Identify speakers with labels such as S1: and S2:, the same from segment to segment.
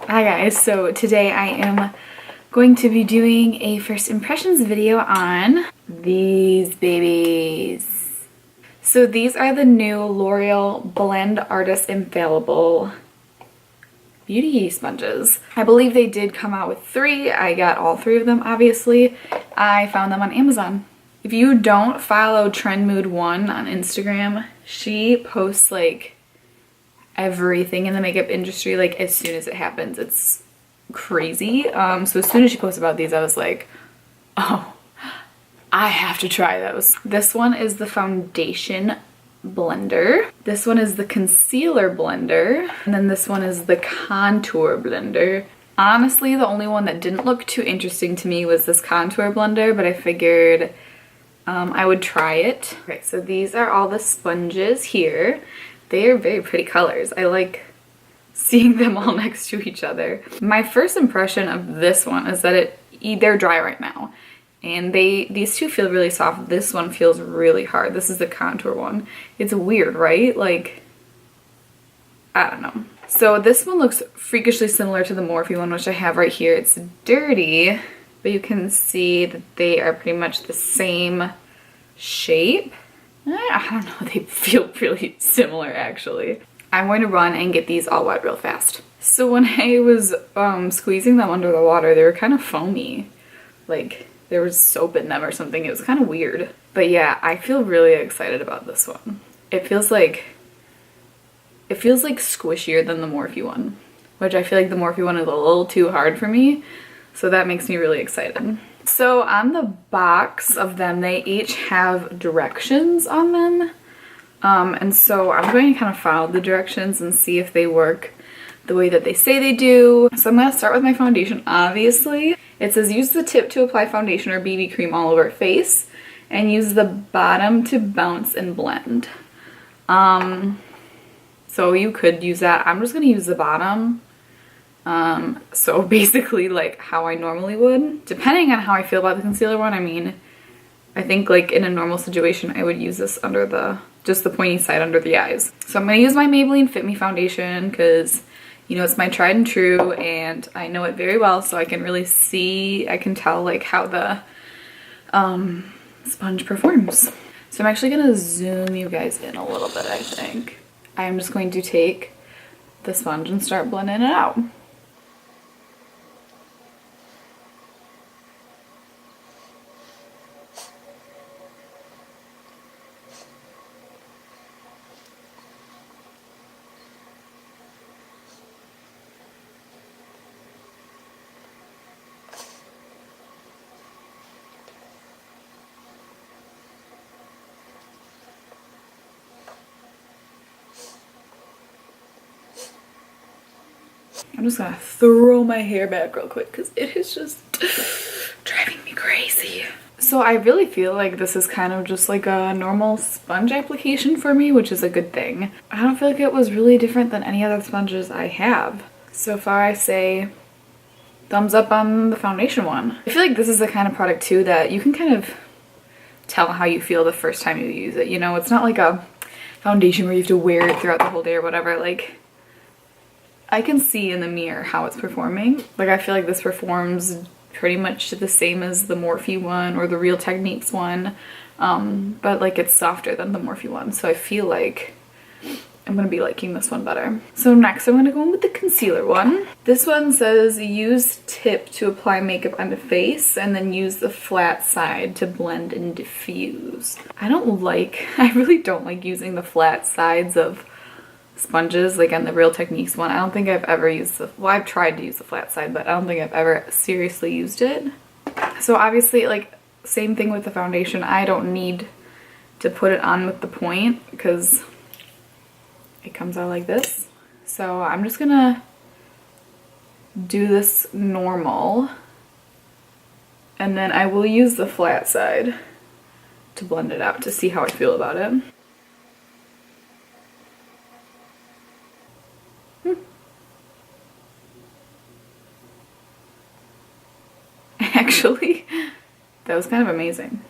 S1: Hi guys, so today I am going to be doing a first impressions video on these babies. So these are the new L'Oreal Blend Artist Infallible beauty sponges. I believe they did come out with 3. I got all 3 of them, obviously. I found them on Amazon. If you don't follow Trendmood1 on Instagram, she posts like everything in the makeup industry like as soon as it happens. It's crazy. So as soon as she posted about these, I was like, oh, I have to try those. This one is the foundation blender. This one is the concealer blender. And then this one is the contour blender. Honestly, the only one that didn't look too interesting to me was this contour blender, but I figured I would try it. Okay, so these are all the sponges here. They are very pretty colors. I like seeing them all next to each other. My first impression of this one is that they're dry right now. And these two feel really soft. This one feels really hard. This is the contour one. It's weird, right? Like, I don't know. So this one looks freakishly similar to the Morphe one, which I have right here. It's dirty, but you can see that they are pretty much the same shape. I don't know, they feel really similar actually. I'm going to run and get these all wet real fast. So when I was squeezing them under the water, they were kind of foamy. Like there was soap in them or something. It was kind of weird. But yeah, I feel really excited about this one. It feels like squishier than the Morphe one, which I feel like the Morphe one is a little too hard for me. So that makes me really excited. So on the box of them, they each have directions on them. And so I'm going to kind of follow the directions and see if they work the way that they say they do. So I'm going to start with my foundation, obviously. It says use the tip to apply foundation or BB cream all over face and use the bottom to bounce and blend. So you could use that. I'm just going to use the bottom. So basically like how I normally would, depending on how I feel about the concealer one. I mean, I think like in a normal situation, I would use this under just the pointy side under the eyes. So I'm going to use my Maybelline Fit Me foundation because, you know, it's my tried and true and I know it very well. So I can really see, I can tell like how the sponge performs. So I'm actually going to zoom you guys in a little bit, I think. I'm just going to take the sponge and start blending it out. I'm just gonna throw my hair back real quick because it is just driving me crazy. So I really feel like this is kind of just like a normal sponge application for me, which is a good thing. I don't feel like it was really different than any other sponges I have. So far I say thumbs up on the foundation one. I feel like this is the kind of product too that you can kind of tell how you feel the first time you use it. You know, it's not like a foundation where you have to wear it throughout the whole day or whatever. Like, I can see in the mirror how it's performing. Like I feel like this performs pretty much the same as the Morphe one or the Real Techniques one, but like it's softer than the Morphe one. So I feel like I'm gonna be liking this one better. So next I'm gonna go in with the concealer one. This one says use tip to apply makeup on the face and then use the flat side to blend and diffuse. I really don't like using the flat sides of sponges like on the Real Techniques one. I don't think I've ever used well, I've tried to use the flat side, but I don't think I've ever seriously used it. So obviously like same thing with the foundation. I don't need to put it on with the point because it comes out like this. So I'm just gonna do this normal and then I will use the flat side to blend it out to see how I feel about it. Actually, that was kind of amazing.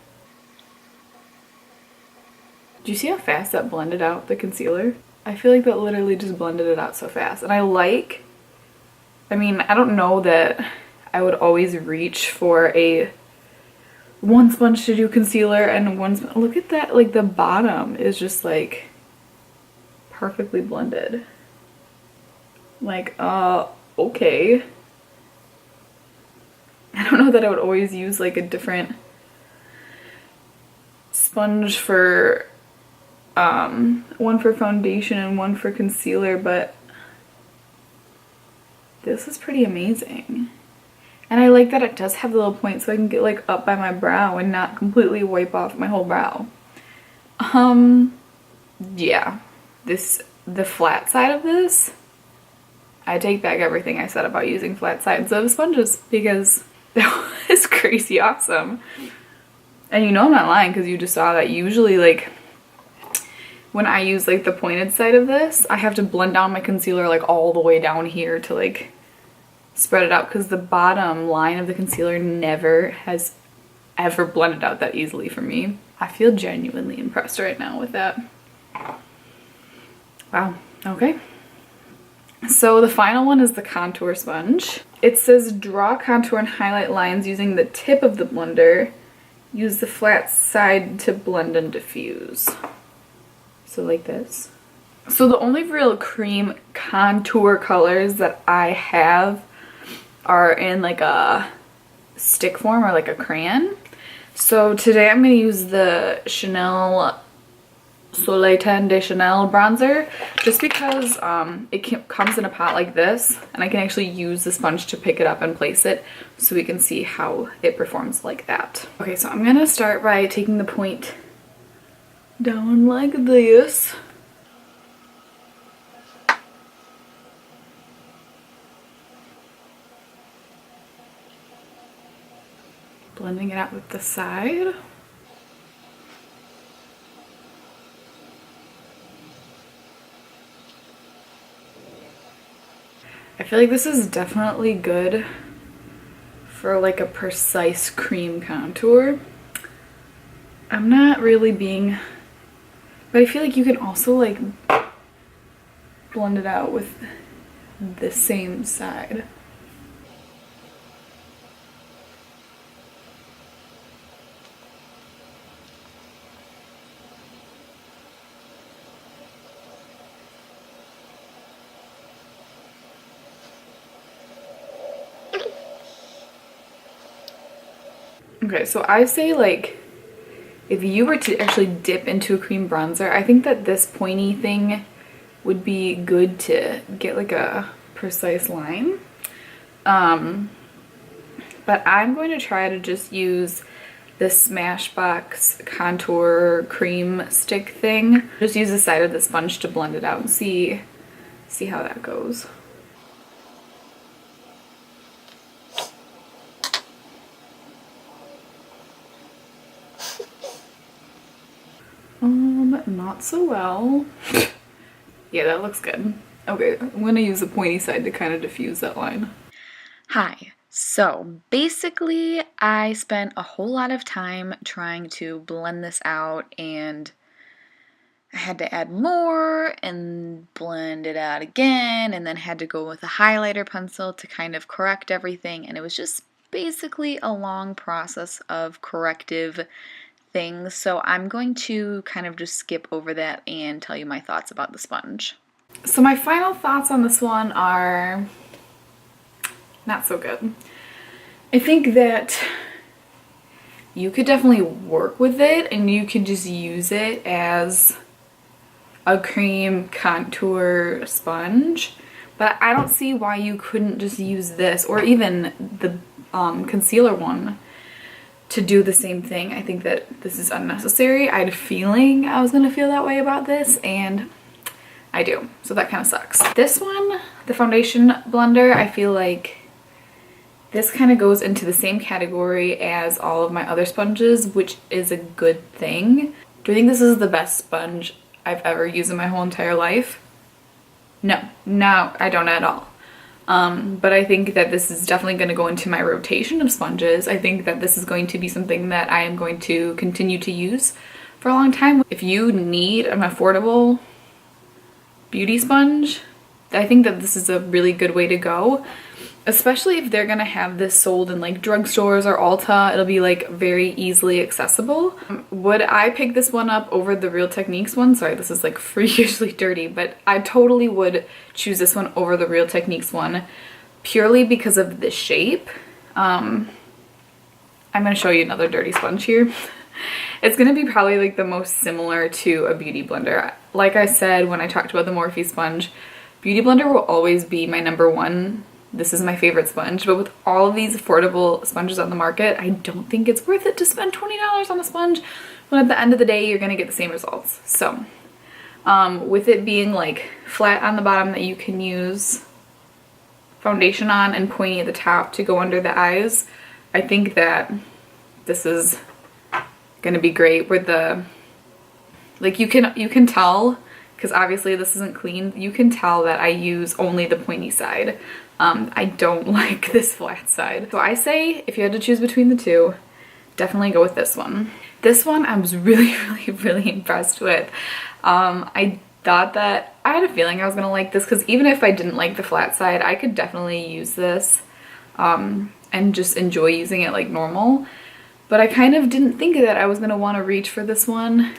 S1: Do you see how fast that blended out the concealer? I feel like that literally just blended it out so fast. And I like I mean, I don't know that I would always reach for one sponge to do concealer and look at that, like the bottom is just like perfectly blended. Like, okay. I don't know that I would always use like a different sponge for, one for foundation and one for concealer, but this is pretty amazing. And I like that it does have the little point so I can get like up by my brow and not completely wipe off my whole brow. Yeah, the flat side of this, I take back everything I said about using flat sides of sponges because that was crazy awesome. And you know I'm not lying because you just saw that usually like when I use like the pointed side of this, I have to blend down my concealer like all the way down here to like spread it out because the bottom line of the concealer never has ever blended out that easily for me. I feel genuinely impressed right now with that. Wow, okay. So the final one is the contour sponge. It says draw contour and highlight lines using the tip of the blender. Use the flat side to blend and diffuse. So like this. So the only real cream contour colors that I have are in like a stick form or like a crayon. So today I'm going to use the Chanel Soleil Tan de Chanel bronzer just because it comes in a pot like this and I can actually use the sponge to pick it up and place it so we can see how it performs like that. Okay, so I'm gonna start by taking the point down like this. Blending it out with the side. I feel like this is definitely good for like a precise cream contour. I'm not really being, but I feel like you can also like blend it out with the same side. Okay, so I say like if you were to actually dip into a cream bronzer, I think that this pointy thing would be good to get like a precise line. But I'm going to try to just use the Smashbox contour cream stick thing. Just use the side of the sponge to blend it out and see how that goes. Not so well. Yeah, that looks good. Okay, I'm gonna use the pointy side to kind of diffuse that line. Hi. So basically, I spent a whole lot of time trying to blend this out and I had to add more and blend it out again and then had to go with a highlighter pencil to kind of correct everything, and it was just basically a long process of corrective things, so I'm going to kind of just skip over that and tell you my thoughts about the sponge. So my final thoughts on this one are not so good. I think that you could definitely work with it and you could just use it as a cream contour sponge, but I don't see why you couldn't just use this or even the concealer one to do the same thing. I think that this is unnecessary. I had a feeling I was gonna feel that way about this and I do, so that kind of sucks. This one, the foundation blender, I feel like this kind of goes into the same category as all of my other sponges, which is a good thing. Do I think this is the best sponge I've ever used in my whole entire life? No, I don't at all. But I think that this is definitely going to go into my rotation of sponges. I think that this is going to be something that I am going to continue to use for a long time. If you need an affordable beauty sponge, I think that this is a really good way to go. especially if they're gonna have this sold in like drugstores or Ulta, it'll be like very easily accessible. Would I pick this one up over the Real Techniques one? Sorry, this is like freakishly dirty, but I totally would choose this one over the Real Techniques one purely because of the shape. I'm gonna show you another dirty sponge here. It's gonna be probably like the most similar to a Beauty Blender. Like I said when I talked about the Morphe sponge, Beauty Blender will always be my number one. This is my favorite sponge, but with all of these affordable sponges on the market, I don't think it's worth it to spend $20 on a sponge when at the end of the day you're gonna get the same results. So with it being like flat on the bottom that you can use foundation on and pointy at the top to go under the eyes, I think that this is gonna be great. Where the, like, you can tell, because obviously this isn't clean, you can tell that I use only the pointy side. I don't like this flat side. So I say if you had to choose between the two, definitely go with this one. This one I was really impressed with. I thought that, I had a feeling I was gonna like this because even if I didn't like the flat side, I could definitely use this and just enjoy using it like normal. But I kind of didn't think that I was gonna wanna reach for this one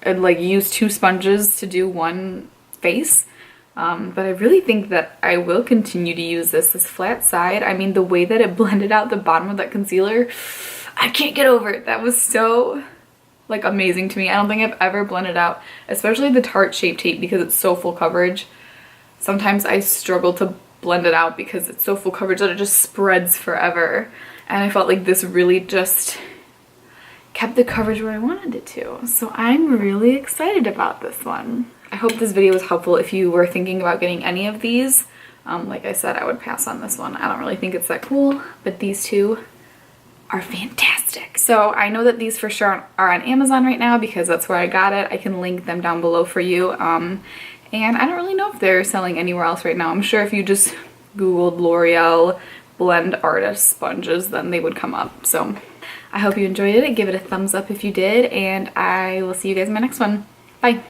S1: and like use two sponges to do one face. But I really think that I will continue to use this flat side. I mean, the way that it blended out the bottom of that concealer, I can't get over it. That was so like amazing to me. I don't think I've ever blended out, especially the Tarte Shape Tape, because it's so full coverage. Sometimes I struggle to blend it out because it's so full coverage that it just spreads forever. And I felt like this really just kept the coverage where I wanted it to. So I'm really excited about this one. I hope this video was helpful if you were thinking about getting any of these. Like I said, I would pass on this one. I don't really think it's that cool, but these two are fantastic. So I know that these for sure are on Amazon right now because that's where I got it. I can link them down below for you. And I don't really know if they're selling anywhere else right now. I'm sure if you just Googled L'Oreal Blend Artist sponges, then they would come up. So I hope you enjoyed it. Give it a thumbs up if you did, and I will see you guys in my next one. Bye.